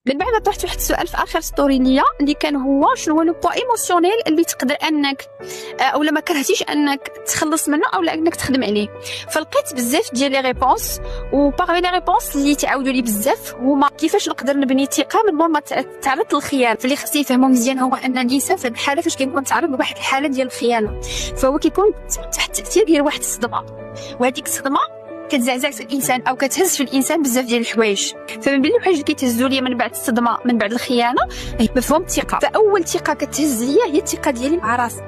من بعد طرحت واحد السؤال في اخر ستوري ليا اللي كان هو شنو هو لو بوا ايموسيونيل اللي تقدر انك اولا ما كرهتيش انك تخلص منه اولا انك تخدم عليه. فلقيت بزاف ديال لي ريبونس، وباغمي لي ريبونس اللي تعاودوا لي بزاف هما كيفاش نقدر نبني ثقه من مور ما تعرض للخيانه. فاللي خصني نفهمو مزيان هو ان الانسان في هذه الحاله فاش كيكون تعرض لواحد الحاله ديال الخيانه فهو كيكون تحت التاثير ديال واحد الصدمه، وهذيك الصدمه كتزعزع في الانسان او كتهز في الانسان بزاف ديال الحوايج. فمن بين الحوايج اللي كيتهزوا ليا من بعد الصدمه من بعد الخيانه هي مفهوم الثقه. فاول ثقه كتهز ليا هي الثقه ديالي مع راسي،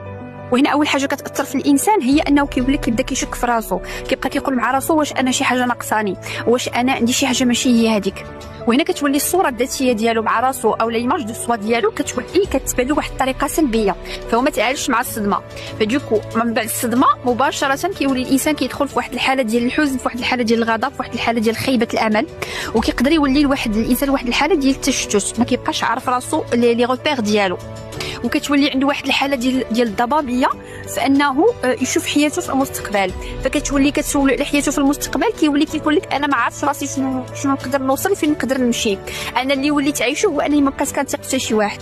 وهنا اول حاجه كتاثر في الانسان هي انه كيبدا كيشك في راسو، كيبقى كيقول مع راسو واش انا شي حاجه ناقصاني، واش انا عندي شي حاجه ماشي هي هذيك. وهنا كتولي الصوره الذاتيه ديالو مع راسو او ليماج دو سوا ديالو كتولي كتبان له واحد الطريقه سلبيه، فهو ما تعالجش مع الصدمه. فدوكو من بعد الصدمه مباشره كيولي الانسان كيدخل في واحد الحاله ديال الحزن، في واحد الحاله ديال الغضب، في واحد الحاله ديال خيبه الامل، وكيقدر يولي لواحد الانسان واحد الحاله ديال التشتت، ما كيبقاش عارف راسو لي روبير ديالو، وكتولي عنده واحد الحاله ديال الضبابيه فانه يشوف حياته في المستقبل. فكتولي كتسول على حياته في المستقبل كيولي كيقول لك انا ما عرفتش راسي شنو نقدر نوصل، فين نقدر نمشي، انا اللي وليت عايشه هو انني ما بقيت كنثق في شي واحد.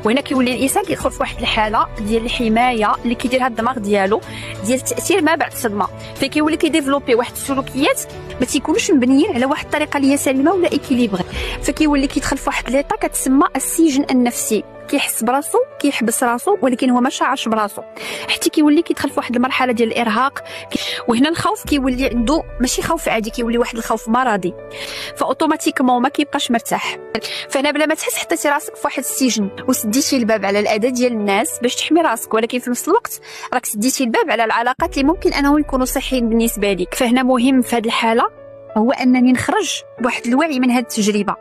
وهنا كيولي الانسان كيدخل في واحد الحاله ديال الحمايه اللي كيديرها الدماغ ديالو ديال التاثير ما بعد الصدمه، فكيولي كيديفلوبي واحد السلوكيات ما تيكونوش مبنيين على واحد الطريقه اللي هي سليمه ولا ايكيليبري. فكيولي كيدخل في واحد ليطا كتسمى السجن النفسي، كيحس براسو كيحبس راسو ولكن هو ما شاعرش براسو، حتى كيولي كيدخل في واحد المرحله ديال الارهاق. وهنا الخوف كيولي عنده ماشي خوف عادي، كيولي واحد الخوف مرضي، فاوتوماتيكمون ما كيبقاش مرتاح. فهنا بلا ما تحس حطيتي راسك في واحد السجن وسديتي الباب على الاذى ديال الناس باش تحمي راسك، ولكن في نفس الوقت راك سديتي الباب على العلاقات اللي ممكن انهم يكونوا صحيين بالنسبه لك. فهنا مهم في هذه الحاله هو انني نخرج بواحد الوعي من هذه التجربه،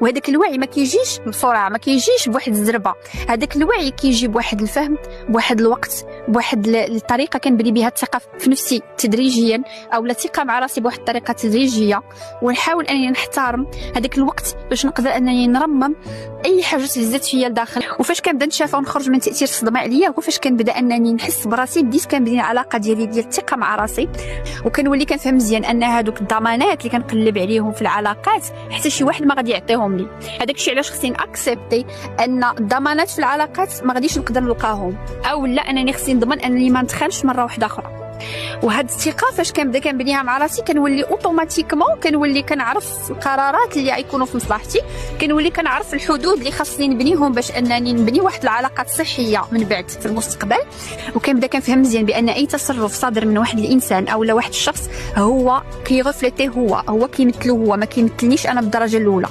وهذاك الوعي ما كيجيش بسرعه، ما كيجيش بواحد الزربه، هذاك الوعي كيجي بواحد الفهم، بواحد الوقت، بواحد الطريقه كنبني بها الثقه في نفسي تدريجيا، او الثقه مع راسي بواحد الطريقه تدريجيه، ونحاول انني نحترم هذاك الوقت باش نقدر انني نرمم اي حاجه تهزت فيا لداخل. وفاش كنبدا نتشافى ونخرج من تاثير الصدمه عليا هو فاش كنبدا انني نحس براسي، بديت كنبني العلاقه ديال الثقه مع راسي، وكنولي كنفهم مزيان ان هذوك الضمانات اللي كنقلب عليهم في العلاقات حتى شي واحد ما غادي يعطيهم لي. هذاك الشيء علاش خصني اكسبتي ان الضمانات في العلاقات ما غاديش نقدر نلقاهم، او لا انني خصني نضمن انني ما ندخلش مره واحده اخرى. وهاد الثقه فاش كنبدا كنبنيها مع راسي كنولي اوتوماتيكمون كنولي كنعرف القرارات اللي غيكونوا في مصلحتي، كنولي كنعرف الحدود اللي خاصني نبنيهم باش انني نبني واحد العلاقات صحيه من بعد في المستقبل. وكنبدا كنفهم مزيان بان اي تصرف صادر من واحد الانسان او لا واحد الشخص هو كيغفلتي، هو كيمثلو، هو ما كيمثلنيش انا بالدرجه الاولى.